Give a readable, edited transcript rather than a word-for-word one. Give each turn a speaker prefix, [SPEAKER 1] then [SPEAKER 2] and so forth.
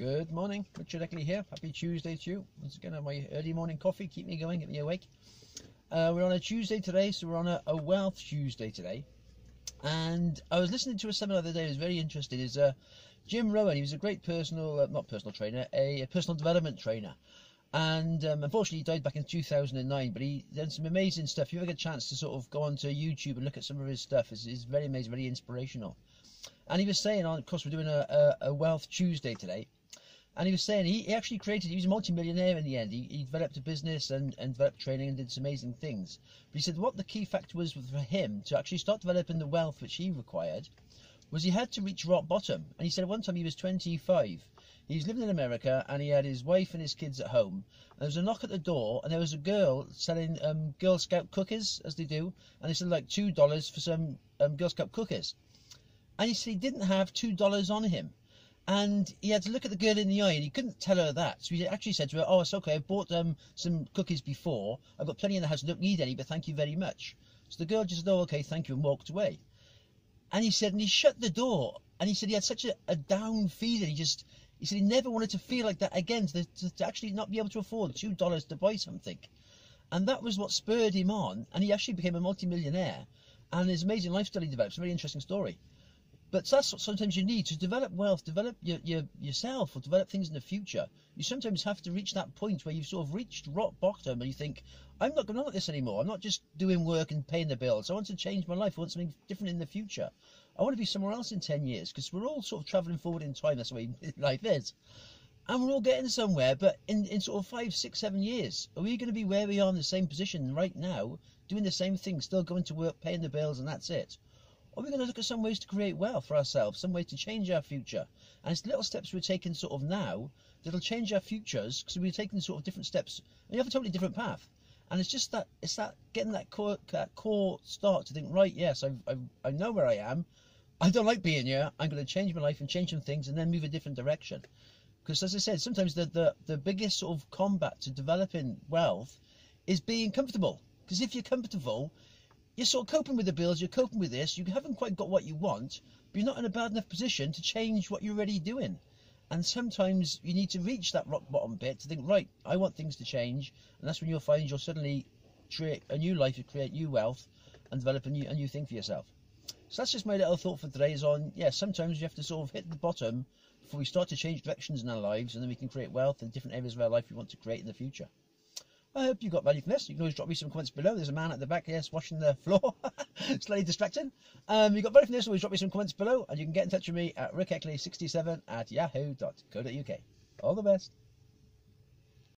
[SPEAKER 1] Good morning, Richard Eckley here. Happy Tuesday to you. Once again, I have my early morning coffee, keep me going, get me awake. We're on a Tuesday today, so we're on a Wealth Tuesday today. And I was listening to a seminar the other day. I was very interested. Is Jim Rohn. He was a great not personal trainer, a personal development trainer. And unfortunately, he died back in 2009. But he did some amazing stuff. If you ever get a chance to sort of go onto YouTube and look at some of his stuff, it's very amazing, very inspirational. And he was saying, of course, we're doing a Wealth Tuesday today. And he was saying he actually he was a multi-millionaire in the end. He developed a business and developed training and did some amazing things. But he said what the key factor was for him to actually start developing the wealth which he required was he had to reach rock bottom. And he said one time he was 25. He was living in America and he had his wife and his kids at home. And there was a knock at the door and there was a girl selling Girl Scout cookies, as they do. And they said like $2 for some Girl Scout cookies. And he said he didn't have $2 on him. And he had to look at the girl in the eye and he couldn't tell her that. So he actually said to her, oh, it's okay, I bought some cookies before. I've got plenty in the house, I don't need any, but thank you very much. So the girl just said, oh, okay, thank you, and walked away. And he said, and he shut the door. And he said he had such a down feeling. He said he never wanted to feel like that again, to actually not be able to afford $2 to buy something. And that was what spurred him on. And he actually became a multi-millionaire. And his amazing lifestyle he developed. It's a very interesting story. But that's what sometimes you need to develop wealth, develop yourself, or develop things in the future. You sometimes have to reach that point where you've sort of reached rock bottom and you think, I'm not going to like this anymore. I'm not just doing work and paying the bills. I want to change my life. I want something different in the future. I want to be somewhere else in 10 years because we're all sort of travelling forward in time. That's the way life is. And we're all getting somewhere. But in sort of 5, 6, 7 years, are we going to be where we are in the same position right now, doing the same thing, still going to work, paying the bills, and that's it? Or we're going to look at some ways to create wealth for ourselves, some way to change our future. And it's little steps we're taking sort of now that'll change our futures because we're taking sort of different steps. And you have a totally different path. And it's just that, getting that core start to think, right, yes, I know where I am. I don't like being here. I'm going to change my life and change some things and then move a different direction. Because as I said, sometimes the biggest sort of combat to developing wealth is being comfortable. Because if you're comfortable, you're sort of coping with the bills, you're coping with this, you haven't quite got what you want, but you're not in a bad enough position to change what you're already doing. And sometimes you need to reach that rock bottom bit to think, right, I want things to change, and that's when you'll find you'll suddenly create a new life, you create new wealth, and develop a new thing for yourself. So that's just my little thought for today is on, yeah, sometimes you have to sort of hit the bottom before we start to change directions in our lives, and then we can create wealth in different areas of our life we want to create in the future. I hope you got value from this. You can always drop me some comments below. There's a man at the back here washing the floor. Slightly distracting. You got value from this, always drop me some comments below. And you can get in touch with me at rickeckley67@yahoo.co.uk. All the best.